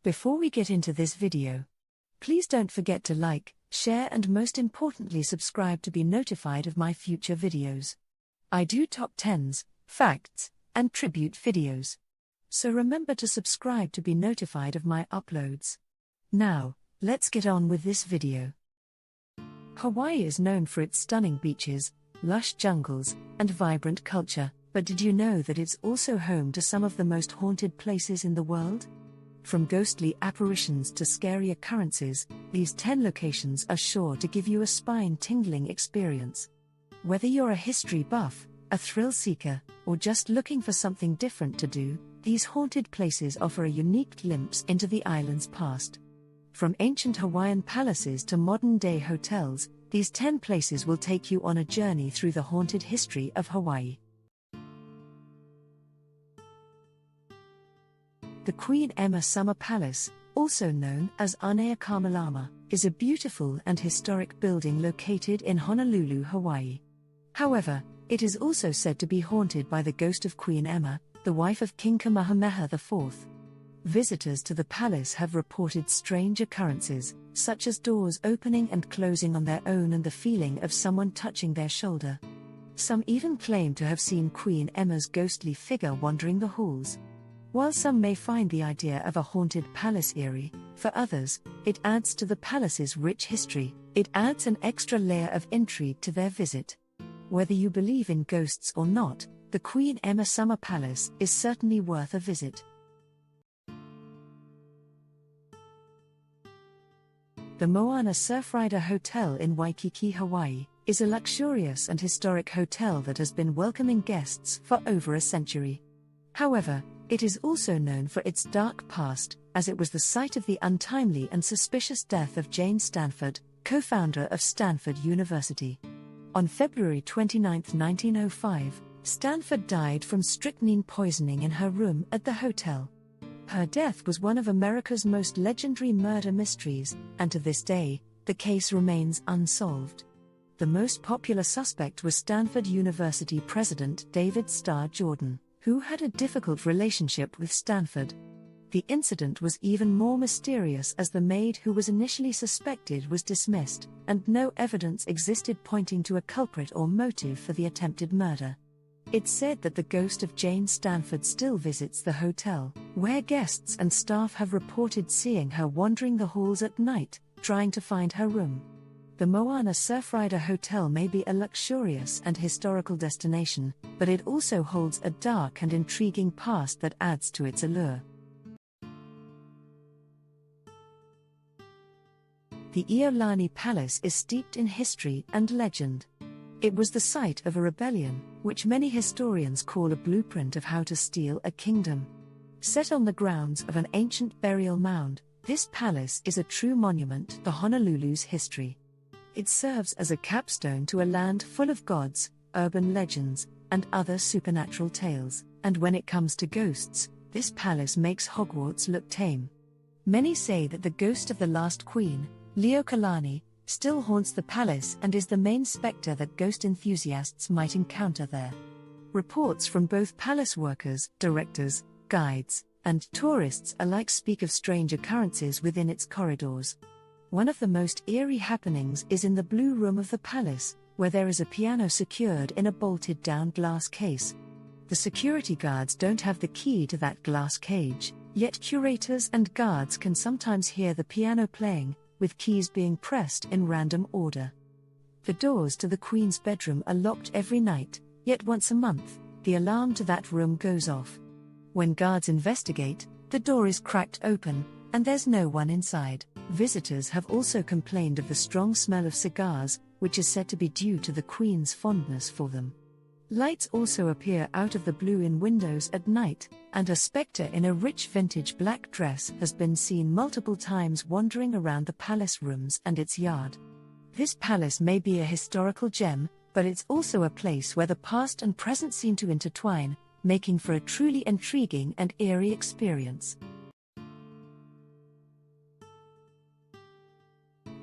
Before we get into this video, please don't forget to like, share and most importantly subscribe to be notified of my future videos. I do top 10s, facts, and tribute videos. So remember to subscribe to be notified of my uploads. Now, let's get on with this video. Hawaii is known for its stunning beaches, lush jungles, and vibrant culture, but did you know that it's also home to some of the most haunted places in the world? From ghostly apparitions to scary occurrences, these 10 locations are sure to give you a spine-tingling experience. Whether you're a history buff, a thrill seeker, or just looking for something different to do, these haunted places offer a unique glimpse into the island's past. From ancient Hawaiian palaces to modern-day hotels, these 10 places will take you on a journey through the haunted history of Hawaii. The Queen Emma Summer Palace, also known as Aneakamalama, is a beautiful and historic building located in Honolulu, Hawaii. However, it is also said to be haunted by the ghost of Queen Emma, the wife of King Kamehameha IV. Visitors to the palace have reported strange occurrences, such as doors opening and closing on their own and the feeling of someone touching their shoulder. Some even claim to have seen Queen Emma's ghostly figure wandering the halls. While some may find the idea of a haunted palace eerie, for others, it adds to the palace's rich history. It adds an extra layer of intrigue to their visit. Whether you believe in ghosts or not, the Queen Emma Summer Palace is certainly worth a visit. The Moana Surfrider Hotel in Waikiki, Hawaii, is a luxurious and historic hotel that has been welcoming guests for over a century. However, it is also known for its dark past, as it was the site of the untimely and suspicious death of Jane Stanford, co-founder of Stanford University. On February 29, 1905, Stanford died from strychnine poisoning in her room at the hotel. Her death was one of America's most legendary murder mysteries, and to this day, the case remains unsolved. The most popular suspect was Stanford University president David Starr Jordan, who had a difficult relationship with Stanford. The incident was even more mysterious as the maid who was initially suspected was dismissed, and no evidence existed pointing to a culprit or motive for the attempted murder. It's said that the ghost of Jane Stanford still visits the hotel, where guests and staff have reported seeing her wandering the halls at night, trying to find her room. The Moana Surfrider Hotel may be a luxurious and historical destination, but it also holds a dark and intriguing past that adds to its allure. The Iolani Palace is steeped in history and legend. It was the site of a rebellion, which many historians call a blueprint of how to steal a kingdom. Set on the grounds of an ancient burial mound, this palace is a true monument to Honolulu's history. It serves as a capstone to a land full of gods, urban legends, and other supernatural tales, and when it comes to ghosts, this palace makes Hogwarts look tame. Many say that the ghost of the last queen, Leo Kalani, still haunts the palace and is the main spectre that ghost enthusiasts might encounter there. Reports from both palace workers, directors, guides, and tourists alike speak of strange occurrences within its corridors. One of the most eerie happenings is in the Blue Room of the palace, where there is a piano secured in a bolted-down glass case. The security guards don't have the key to that glass cage, yet curators and guards can sometimes hear the piano playing, with keys being pressed in random order. The doors to the Queen's bedroom are locked every night, yet once a month, the alarm to that room goes off. When guards investigate, the door is cracked open, and there's no one inside. Visitors have also complained of the strong smell of cigars, which is said to be due to the Queen's fondness for them. Lights also appear out of the blue in windows at night, and a spectre in a rich vintage black dress has been seen multiple times wandering around the palace rooms and its yard. This palace may be a historical gem, but it's also a place where the past and present seem to intertwine, making for a truly intriguing and eerie experience.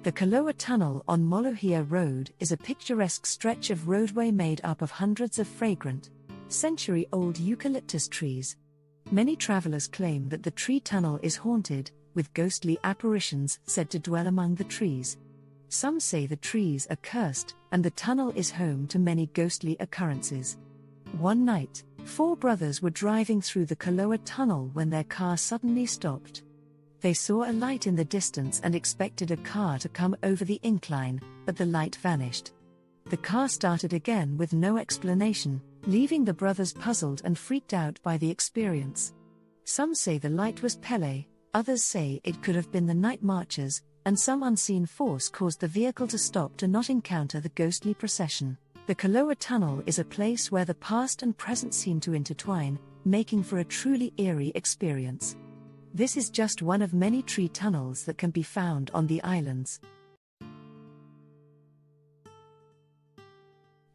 The Kaloa Tunnel on Molohia Road is a picturesque stretch of roadway made up of hundreds of fragrant, century-old eucalyptus trees. Many travelers claim that the tree tunnel is haunted, with ghostly apparitions said to dwell among the trees. Some say the trees are cursed, and the tunnel is home to many ghostly occurrences. One night, 4 brothers were driving through the Kaloa tunnel when their car suddenly stopped. They saw a light in the distance and expected a car to come over the incline, but the light vanished. The car started again with no explanation, leaving the brothers puzzled and freaked out by the experience. Some say the light was Pele, others say it could have been the night marchers, and some unseen force caused the vehicle to stop to not encounter the ghostly procession. The Kaloa Tunnel is a place where the past and present seem to intertwine, making for a truly eerie experience. This is just one of many tree tunnels that can be found on the islands.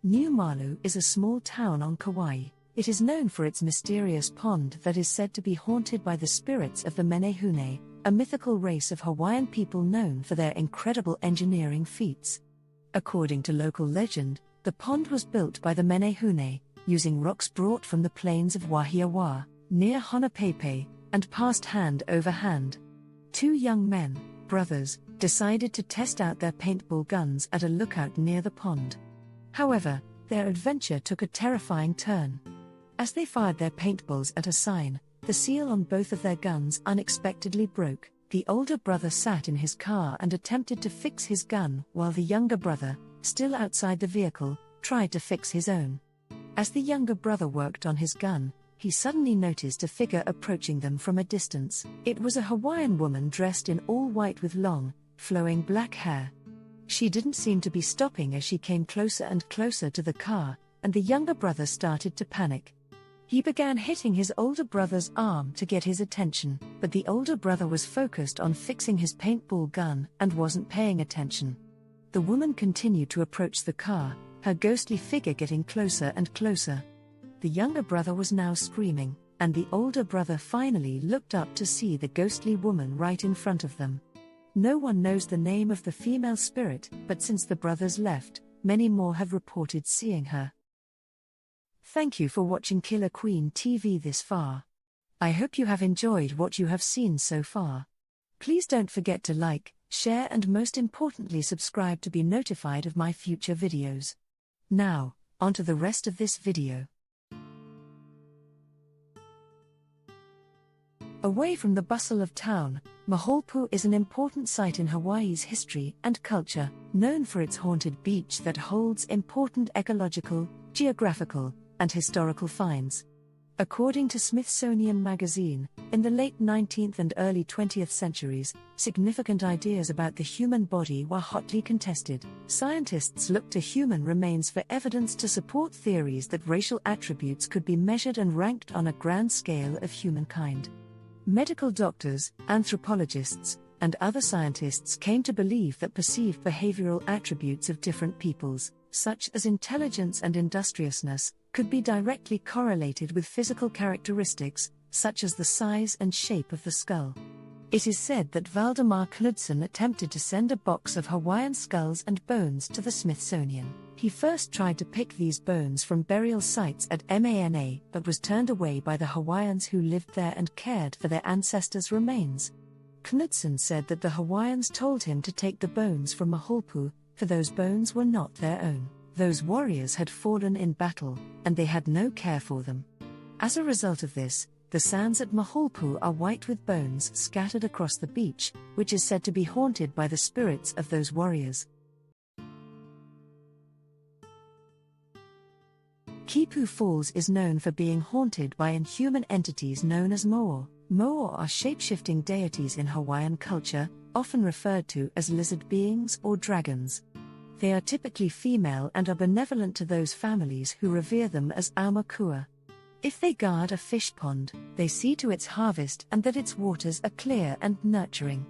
Niu Malu is a small town on Kauai. It is known for its mysterious pond that is said to be haunted by the spirits of the Menehune, a mythical race of Hawaiian people known for their incredible engineering feats. According to local legend, the pond was built by the Menehune, using rocks brought from the plains of Wahiawa, near Honopepe, and passed hand over hand. 2 young men, brothers, decided to test out their paintball guns at a lookout near the pond. However, their adventure took a terrifying turn. As they fired their paintballs at a sign, the seal on both of their guns unexpectedly broke. The older brother sat in his car and attempted to fix his gun, while the younger brother, still outside the vehicle, tried to fix his own. As the younger brother worked on his gun, he suddenly noticed a figure approaching them from a distance. It was a Hawaiian woman dressed in all white with long, flowing black hair. She didn't seem to be stopping as she came closer and closer to the car, and the younger brother started to panic. He began hitting his older brother's arm to get his attention, but the older brother was focused on fixing his paintball gun and wasn't paying attention. The woman continued to approach the car, her ghostly figure getting closer and closer. The younger brother was now screaming, and the older brother finally looked up to see the ghostly woman right in front of them. No one knows the name of the female spirit, but since the brothers left, many more have reported seeing her. Thank you for watching Killer Queen TV this far. I hope you have enjoyed what you have seen so far. Please don't forget to like, share and most importantly subscribe to be notified of my future videos. Now, on to the rest of this video. Away from the bustle of town, Maholpu is an important site in Hawaii's history and culture, known for its haunted beach that holds important ecological, geographical, and historical finds. According to Smithsonian Magazine, in the late 19th and early 20th centuries, significant ideas about the human body were hotly contested. Scientists looked to human remains for evidence to support theories that racial attributes could be measured and ranked on a grand scale of humankind. Medical doctors, anthropologists, and other scientists came to believe that perceived behavioral attributes of different peoples, such as intelligence and industriousness, could be directly correlated with physical characteristics, such as the size and shape of the skull. It is said that Valdemar Knudsen attempted to send a box of Hawaiian skulls and bones to the Smithsonian. He first tried to pick these bones from burial sites at Mana, but was turned away by the Hawaiians who lived there and cared for their ancestors' remains. Knudsen said that the Hawaiians told him to take the bones from Maholpu, for those bones were not their own. Those warriors had fallen in battle, and they had no care for them. As a result of this, the sands at Maholpu are white with bones scattered across the beach, which is said to be haunted by the spirits of those warriors. Kipu Falls is known for being haunted by inhuman entities known as moa. Moa are shape-shifting deities in Hawaiian culture, often referred to as lizard beings or dragons. They are typically female and are benevolent to those families who revere them as aumakua. If they guard a fish pond, they see to its harvest and that its waters are clear and nurturing.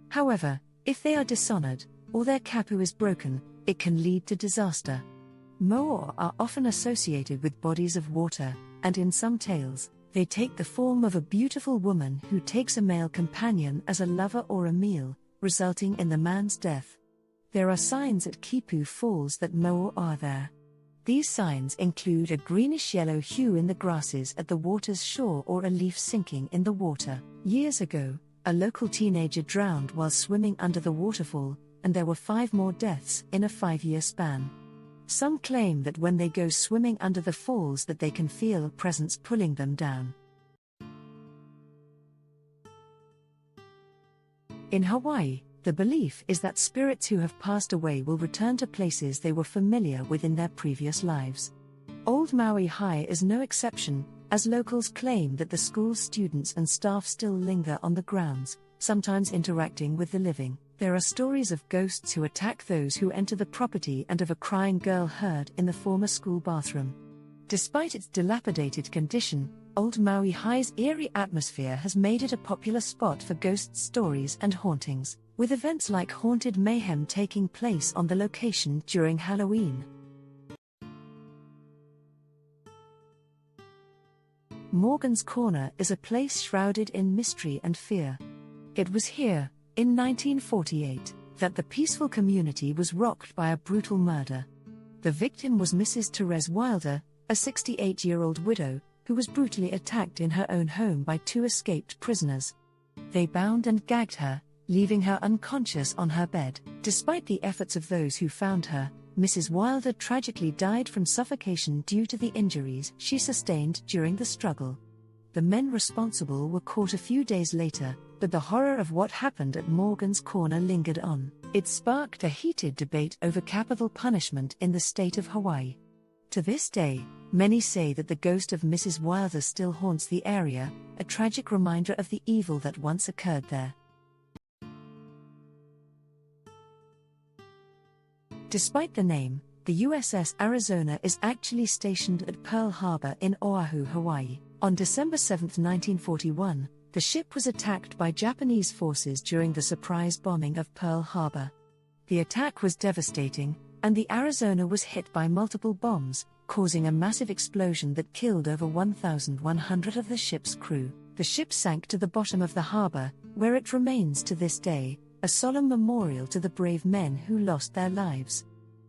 However, if they are dishonored, or their kapu is broken, it can lead to disaster. Moa are often associated with bodies of water, and in some tales, they take the form of a beautiful woman who takes a male companion as a lover or a meal, resulting in the man's death. There are signs at Kipu Falls that moa are there. These signs include a greenish-yellow hue in the grasses at the water's shore or a leaf sinking in the water. Years ago, a local teenager drowned while swimming under the waterfall, and there were 5 more deaths in a 5-year span. Some claim that when they go swimming under the falls that they can feel a presence pulling them down. In Hawaii, the belief is that spirits who have passed away will return to places they were familiar with in their previous lives. Old Maui High is no exception, as locals claim that the school's students and staff still linger on the grounds, sometimes interacting with the living. There are stories of ghosts who attack those who enter the property and of a crying girl heard in the former school bathroom. Despite its dilapidated condition, Old Maui High's eerie atmosphere has made it a popular spot for ghost stories and hauntings, with events like Haunted Mayhem taking place on the location during Halloween. Morgan's Corner is a place shrouded in mystery and fear. It was here, in 1948, that the peaceful community was rocked by a brutal murder. The victim was Mrs. Therese Wilder, a 68-year-old widow, who was brutally attacked in her own home by 2 escaped prisoners. They bound and gagged her, leaving her unconscious on her bed. Despite the efforts of those who found her, Mrs. Wilder tragically died from suffocation due to the injuries she sustained during the struggle. The men responsible were caught a few days later, but the horror of what happened at Morgan's Corner lingered on. It sparked a heated debate over capital punishment in the state of Hawaii. To this day, many say that the ghost of Mrs. Wilder still haunts the area, a tragic reminder of the evil that once occurred there. Despite the name, the USS Arizona is actually stationed at Pearl Harbor in Oahu, Hawaii. On December 7, 1941, the ship was attacked by Japanese forces during the surprise bombing of Pearl Harbor. The attack was devastating, and the Arizona was hit by multiple bombs, causing a massive explosion that killed over 1,100 of the ship's crew. The ship sank to the bottom of the harbor, where it remains to this day, a solemn memorial to the brave men who lost their lives.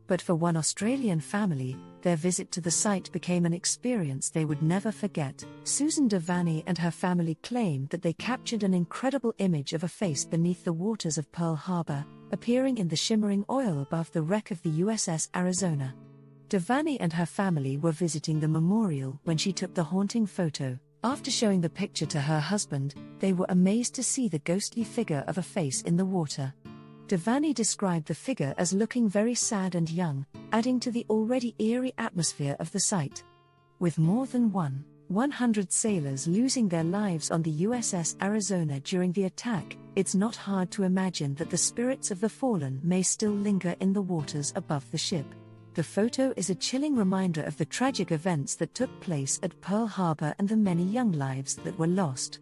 But for one Australian family, their visit to the site became an experience they would never forget. Susan Devaney and her family claimed that they captured an incredible image of a face beneath the waters of Pearl Harbor, appearing in the shimmering oil above the wreck of the USS Arizona. Devaney and her family were visiting the memorial when she took the haunting photo. After showing the picture to her husband, they were amazed to see the ghostly figure of a face in the water. Devaney described the figure as looking very sad and young, adding to the already eerie atmosphere of the site. With more than 100 sailors losing their lives on the USS Arizona during the attack, it's not hard to imagine that the spirits of the fallen may still linger in the waters above the ship. The photo is a chilling reminder of the tragic events that took place at Pearl Harbor and the many young lives that were lost.